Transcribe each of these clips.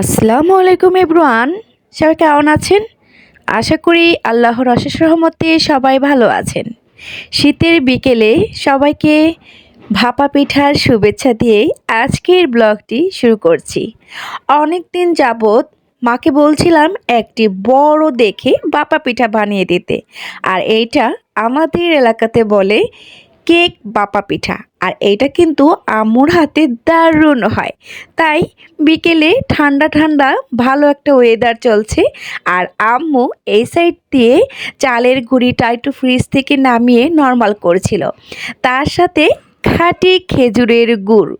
আসসালামু আলাইকুম এভরিওয়ান। সবাই কেমন আছেন? আশা করি আল্লাহর অশেষ রহমতে সবাই ভালো আছেন। শীতের বিকেলে সবাইকে ভাপা পিঠার শুভেচ্ছা দিয়ে আজকের ব্লগটি শুরু করছি। অনেক দিন যাবৎ মাকে বলছিলাম একটি বড় দেখে ভাপা পিঠা বানিয়ে দিতে, আর এইটা আমাদের এলাকাতে বলে কেক ভাপা পিঠা। আর এইটা কিন্তু আম্মুর হাতে দারুণ হয়। তাই বিকেলে ঠান্ডা ঠান্ডা ভালো একটা ওয়েদার চলছে, আর আম্মু এই সাইড দিয়ে চালের গুঁড়িটা একটু ফ্রিজ থেকে নামিয়ে নর্মাল করেছিল, তার সাথে খাঁটি খেজুরের গুড়।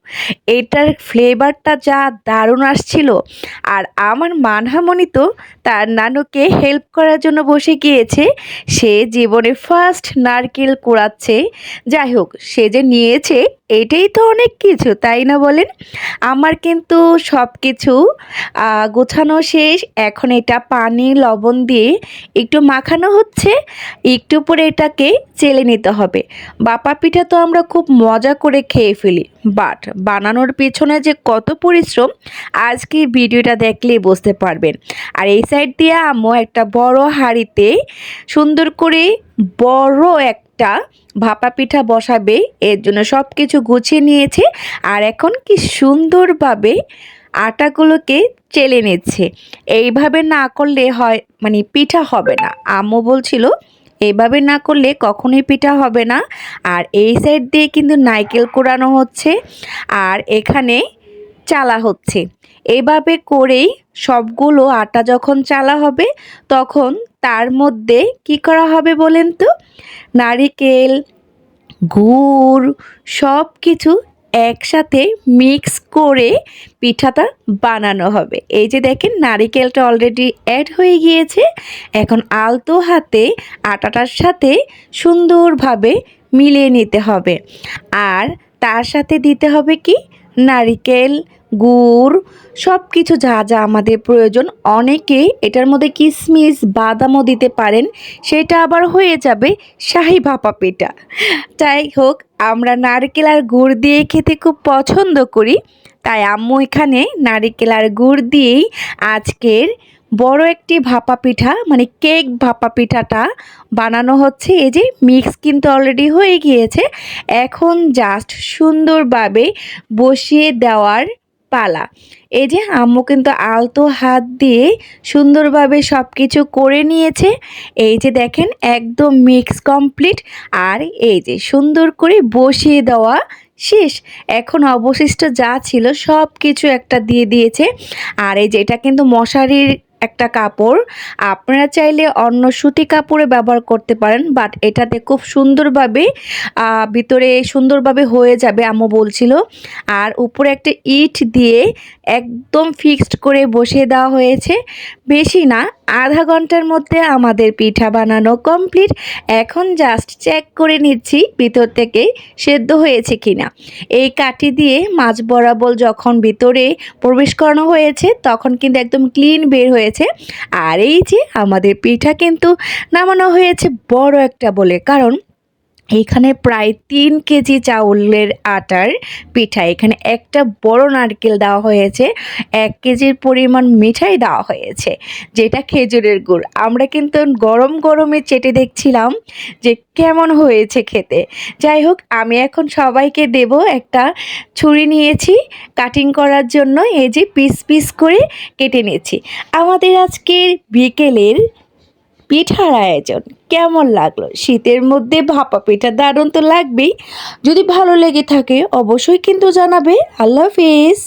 এটার ফ্লেভারটা যা দারুণ আসছিল। আর আমার মানহামণি তো তার নানুকে হেল্প করার জন্য বসে গিয়েছে। সে জীবনে ফার্স্ট নারকেল কুড়াচ্ছে। যাই হোক, সে যে নিয়েছে এটাই তো অনেক কিছু, তাই না বলেন? আমার কিন্তু সব কিছু গোছানো শেষ। এখন এটা পানি লবণ দিয়ে একটু মাখানো হচ্ছে, একটু পরে এটাকে চেলে নিতে হবে। ভাপা পিঠা তো আমরা খুব মজা করে খেয়ে ফেলি, বাট বানানোর পেছনে যে কত পরিশ্রম আজকে ভিডিওটা দেখলেই বুঝতে পারবেন। আর এই সাইড দিয়ে আম্মু একটা বড় হাঁড়িতে সুন্দর করে বড় একটা ভাপা পিঠা বসাবে, এর জন্য সব কিছু গুছিয়ে নিয়েছে। আর এখন কি সুন্দরভাবে আটাগুলোকে চেলে নিচ্ছে। এইভাবে না করলে হয় মানে পিঠা হবে না। আম্মু বলছিল এইভাবে না করলে কখনোই পিঠা হবে না। আর এই সাইড দিয়ে কিন্তু নারকেল কোড়ানো হচ্ছে, আর এখানে চালা হচ্ছে। এইভাবে করেই সবগুলো আটা যখন চালা হবে তখন তার মধ্যে কি করা হবে বলেন তো? নারিকেল, গুড় সব কিছু একসাথে মিক্স করে পিঠাটা বানানো হবে। এই যে দেখেন নারিকেলটা অলরেডি অ্যাড হয়ে গিয়েছে। এখন আলতো হাতে আটাটার সাথে সুন্দরভাবে মিলিয়ে নিতে হবে। আর তার সাথে দিতে হবে কি নারিকেল, গুড়, সব কিছু যা যা আমাদের প্রয়োজন। অনেকে এটার মধ্যে কিশমিশ বাদামও দিতে পারেন, সেটা আবার হয়ে যাবে শাহি ভাপা পিঠা। যাই হোক, আমরা নারকেল আর গুড় দিয়ে খেতে খুব পছন্দ করি, তাই আম্মু এখানে নারকেল আর গুড় দিয়েই আজকের বড় একটি ভাপা পিঠা মানে কেক ভাপা পিঠাটা বানানো হচ্ছে। এই যে মিক্স কিন্তু অলরেডি হয়ে গিয়েছে, এখন জাস্ট সুন্দরভাবে বসিয়ে দেওয়ার পালা। এই যে আম্মু কিন্তু আলতো হাত দিয়ে সুন্দরভাবে সব কিছু করে নিয়েছে। এই যে দেখেন একদম মিক্স কমপ্লিট। আর এই যে সুন্দর করে বসিয়ে দেওয়া শেষ। এখন অবশিষ্ট যা ছিল সব কিছু একটা দিয়ে দিয়েছে। আর এই যে এটা কিন্তু মশারির একটা কাপড়, আপনারা চাইলে অন্য সুতি কাপড়ে ব্যবহার করতে পারেন, বাট এটাতে খুব সুন্দরভাবে ভিতরে সুন্দরভাবে হয়ে যাবে আম্মু বলছিল। আর উপরে একটা ইট দিয়ে একদম ফিক্সড করে বসিয়ে দেওয়া হয়েছে। বেশি না, আধা ঘন্টার মধ্যে আমাদের পিঠা বানানো কমপ্লিট। এখন জাস্ট চেক করে নিচ্ছি ভিতর থেকে সেদ্ধ হয়েছে কিনা। এই কাঠি দিয়ে মাছ বরাবর যখন ভিতরে প্রবেশ করানো হয়েছে তখন কিন্তু একদম ক্লিন বের হয়েছে। আর এই যে আমাদের পিঠা কিন্তু নামানো হয়েছে বড় একটা বলে, কারণ এখানে প্রায় 3 কেজি চাউলের আটার পিঠা। এখানে একটা বড় নারকেল দেওয়া হয়েছে, 1 কেজির পরিমাণ মিঠাই দেওয়া হয়েছে, যেটা খেজুরের গুড়। আমরা কিন্তু গরম গরমে চেটে দেখছিলাম যে কেমন হয়েছে খেতে। যাই হোক, আমি এখন সবাইকে দেব। একটা ছুরি নিয়েছি কাটিং করার জন্য, এই যে পিস পিস করে কেটে নিয়েছি। আমাদের আজকের বিকেলের পিঠার আয়োজন কেমন লাগলো? শীতের মধ্যে ভাপা পিঠা দারুণ তো লাগবেই। যদি ভালো লেগে থাকে অবশ্যই কিন্তু জানাবে। আল্লাহ হাফেজ।